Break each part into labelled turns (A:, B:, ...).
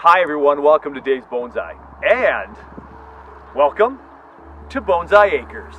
A: Hi everyone, welcome to Dave's Bonsai, and welcome to Bonsai Acres.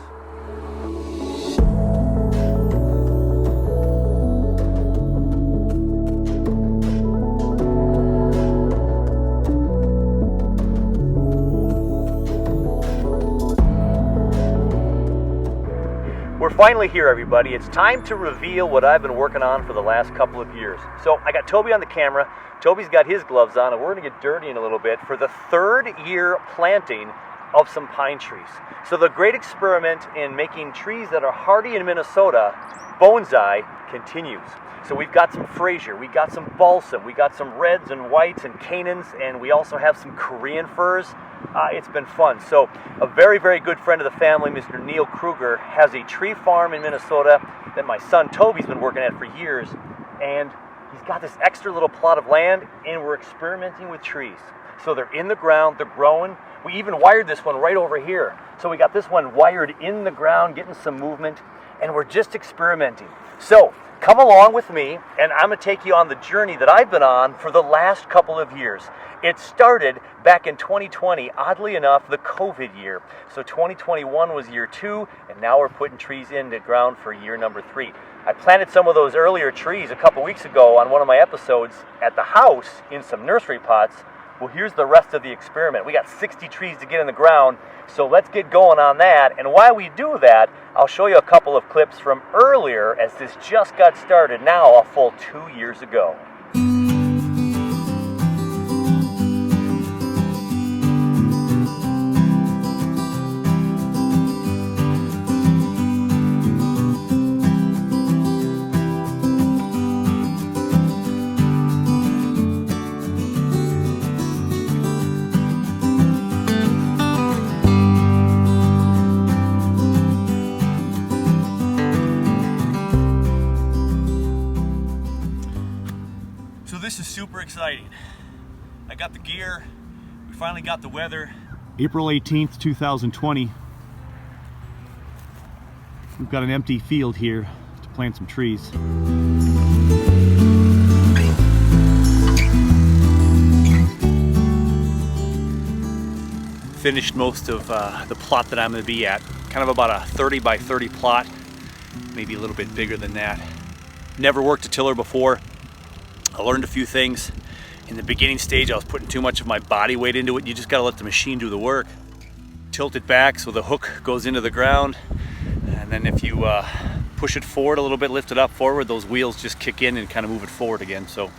A: We're finally here, everybody. It's time to reveal what I've been working on for the last couple of years. So I got Toby on the camera. Toby's got his gloves on, and we're going to get dirty in a little bit for the third year planting of some pine trees. So the great experiment in making trees that are hardy in Minnesota, bonsai, continues. So we've got some Fraser, we got some balsam, we got some reds and whites and canons, and we also have some Korean firs. It's been fun. So a very, very good friend of the family, Mr. Neil Kruger, has a tree farm in Minnesota that my son Toby's been working at for years, and he's got this extra little plot of land, and we're experimenting with trees. So they're in the ground, they're growing. We even wired this one right over here. So we got this one wired in the ground, getting some movement, and we're just experimenting. So come along with me, and I'm going to take you on the journey that I've been on for the last couple of years. It started back in 2020, oddly enough, the COVID year. So 2021 was year 2, and now we're putting trees in the ground for year number 3. I planted some of those earlier trees a couple weeks ago on one of my episodes at the house in some nursery pots. Well, here's the rest of the experiment. We got 60 trees to get in the ground, so let's get going on that. And while we do that, I'll show you a couple of clips from earlier as this just got started now a full 2 years ago. This is super exciting. I got the gear, we finally got the weather. April 18th, 2020. We've got an empty field here to plant some trees. Finished most of the plot that I'm going to be at. Kind of about a 30 by 30 plot, maybe a little bit bigger than that. Never worked a tiller before. I learned a few things. In the beginning stage, I was putting too much of my body weight into it. You just gotta let the machine do the work. Tilt it back so the hook goes into the ground. And then if you push it forward a little bit, lift it up forward, those wheels just kick in and kind of move it forward again. So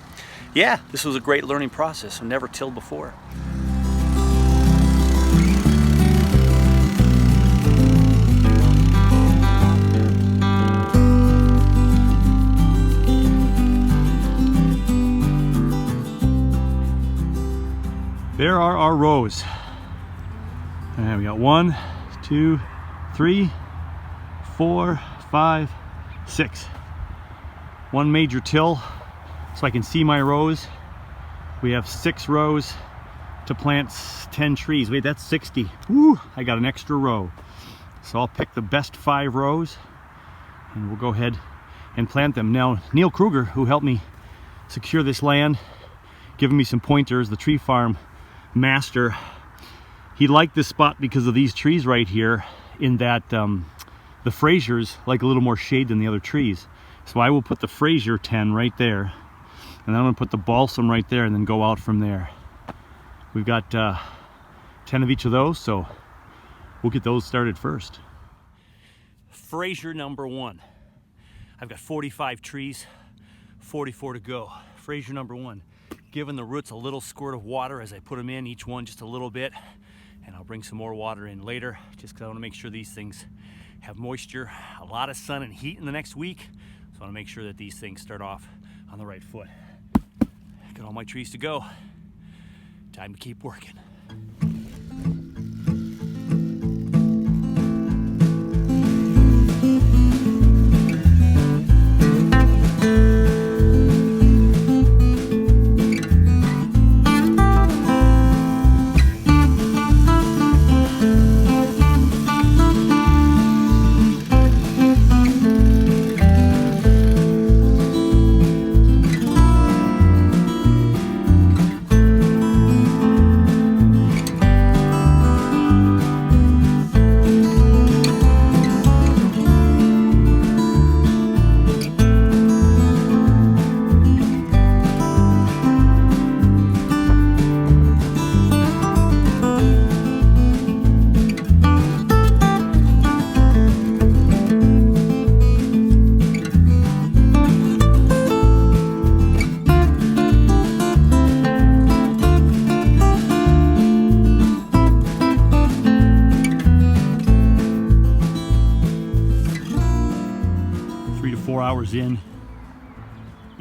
A: yeah, this was a great learning process. I've never tilled before. There are our rows. And we got 1, 2, 3, 4, 5, 6. One major till so I can see my rows. We have 6 rows to plant 10 trees. Wait, that's 60. Woo, I got an extra row. So I'll pick the best 5 rows and we'll go ahead and plant them. Now, Neil Kruger, who helped me secure this land, giving me some pointers, the tree farm master, he liked this spot because of these trees right here, in that the Frasers like a little more shade than the other trees. So I will put the Fraser 10 right there, and then I'm going to put the balsam right there and then go out from there. We've got 10 of each of those, so we'll get those started first. Fraser number 1. I've got 45 trees, 44 to go. Fraser number 1. Giving the roots a little squirt of water as I put them in, each one just a little bit, and I'll bring some more water in later just because I want to make sure these things have moisture, a lot of sun and heat in the next week, so I want to make sure that these things start off on the right foot. Got all my trees to go. Time to keep working.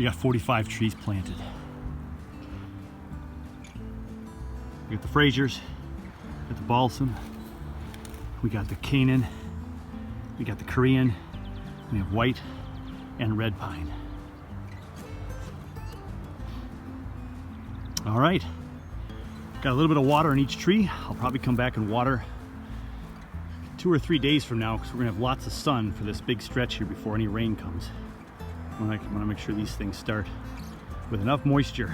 A: We got 45 trees planted. We got the Fraziers, we got the Balsam, we got the Canaan, we got the Korean, we have white and red pine. All right, got a little bit of water in each tree. I'll probably come back and water 2 or 3 days from now, because we're gonna have lots of sun for this big stretch here before any rain comes. I wanna make sure these things start with enough moisture.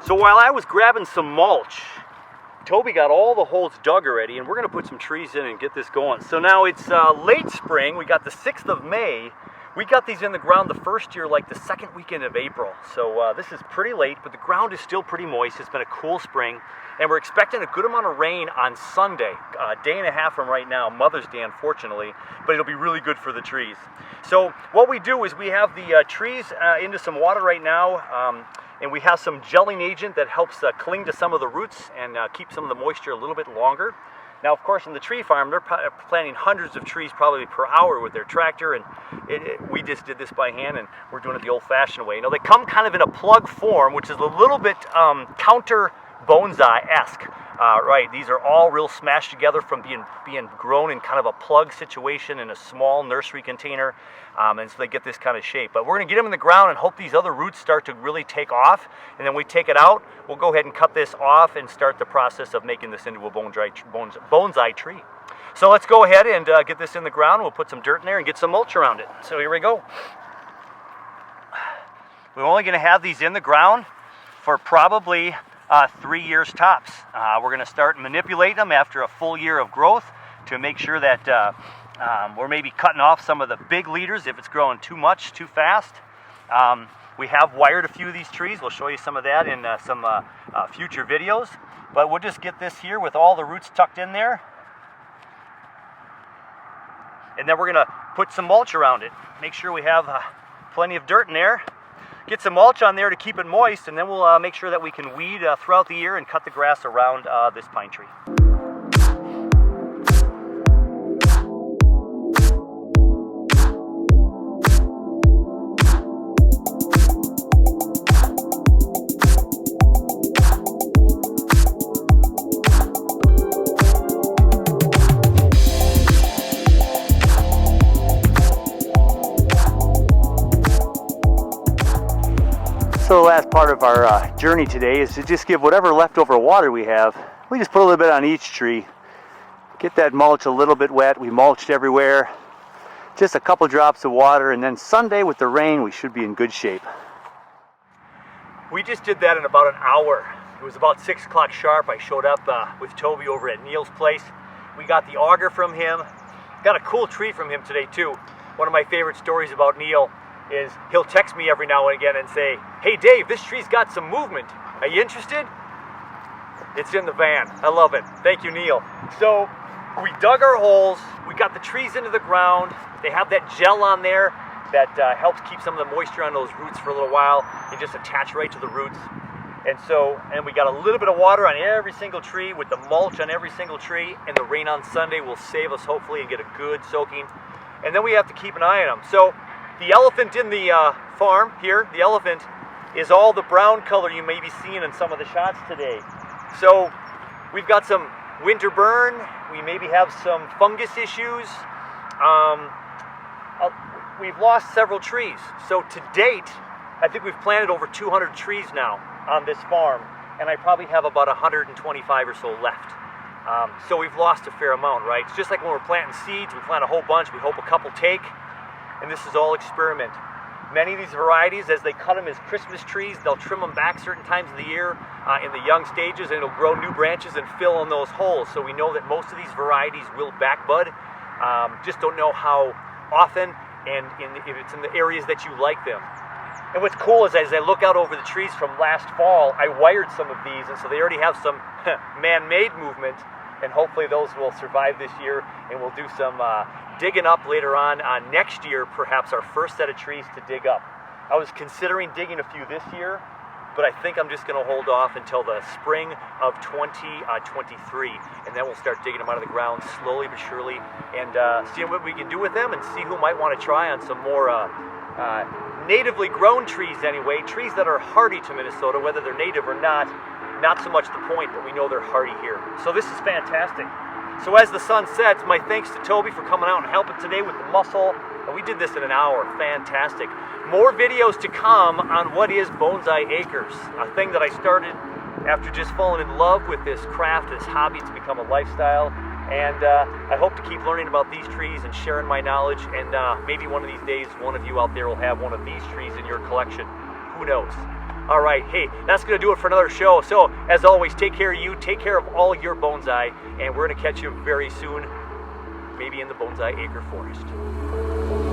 A: So while I was grabbing some mulch, Toby got all the holes dug already, and we're gonna put some trees in and get this going. So now it's late spring. We got the 6th of May. We got these in the ground the first year, like the 2nd weekend of April. So this is pretty late, but the ground is still pretty moist. It's been a cool spring, and we're expecting a good amount of rain on Sunday, a day and a half from right now, Mother's Day, unfortunately, but it'll be really good for the trees. So what we do is we have the trees into some water right now, and we have some gelling agent that helps cling to some of the roots and keep some of the moisture a little bit longer. Now, of course, in the tree farm, they're planting hundreds of trees probably per hour with their tractor, and we just did this by hand, and we're doing it the old-fashioned way. You know, they come kind of in a plug form, which is a little bit counter bonsai-esque. Right, these are all real smashed together from being grown in kind of a plug situation in a small nursery container, and so they get this kind of shape. But we're going to get them in the ground and hope these other roots start to really take off, and then we take it out. We'll go ahead and cut this off and start the process of making this into a bonsai tree. So let's go ahead and get this in the ground. We'll put some dirt in there and get some mulch around it. So here we go. We're only going to have these in the ground for probably 3 years tops. We're going to start manipulating them after a full year of growth to make sure that we're maybe cutting off some of the big leaders if it's growing too much, too fast. We have wired a few of these trees. We'll show you some of that in some future videos. But we'll just get this here with all the roots tucked in there. And then we're going to put some mulch around it. Make sure we have plenty of dirt in there. Get some mulch on there to keep it moist, and then we'll make sure that we can weed throughout the year and cut the grass around this pine tree. So the last part of our journey today is to just give whatever leftover water we have. We just put a little bit on each tree. Get that mulch a little bit wet. We mulched everywhere. Just a couple drops of water, and then Sunday with the rain, we should be in good shape. We just did that in about an hour. It was about 6 o'clock sharp. I showed up with Toby over at Neil's place. We got the auger from him. Got a cool tree from him today too. One of my favorite stories about Neil is he'll text me every now and again and say, "Hey Dave, this tree's got some movement. Are you interested?" It's in the van. I love it. Thank you, Neil. So we dug our holes. We got the trees into the ground. They have that gel on there that helps keep some of the moisture on those roots for a little while and just attach right to the roots. And we got a little bit of water on every single tree with the mulch on every single tree, and the rain on Sunday will save us hopefully and get a good soaking. And then we have to keep an eye on them. So the elephant in the farm here, the elephant, is all the brown color you may be seeing in some of the shots today. So we've got some winter burn. We maybe have some fungus issues. We've lost several trees. So to date, I think we've planted over 200 trees now on this farm, and I probably have about 125 or so left. So we've lost a fair amount, right? It's just like when we're planting seeds. We plant a whole bunch. We hope a couple take. And this is all experiment. Many of these varieties, as they cut them as Christmas trees, they'll trim them back certain times of the year in the young stages, and it'll grow new branches and fill in those holes. So we know that most of these varieties will back bud. Just don't know how often and if it's in the areas that you like them. And what's cool is as I look out over the trees from last fall, I wired some of these, and so they already have some man-made movement, and hopefully those will survive this year, and we'll do some digging up later on next year, perhaps our first set of trees to dig up. I was considering digging a few this year, but I think I'm just going to hold off until the spring of 2023, and then we'll start digging them out of the ground slowly but surely, and seeing what we can do with them, and see who might want to try on some more natively grown trees anyway, trees that are hardy to Minnesota, whether they're native or not so much the point, but we know they're hardy here. So this is fantastic. So as the sun sets, my thanks to Toby for coming out and helping today with the mussel. We did this in an hour, fantastic. More videos to come on what is Bonsai Acres, a thing that I started after just falling in love with this craft, this hobby. It's become a lifestyle, and I hope to keep learning about these trees and sharing my knowledge, and maybe one of these days one of you out there will have one of these trees in your collection. Who knows? All right, hey, that's going to do it for another show. So, as always, take care of you, take care of all your bonsai, and we're going to catch you very soon, maybe in the Bonsai Acre Forest.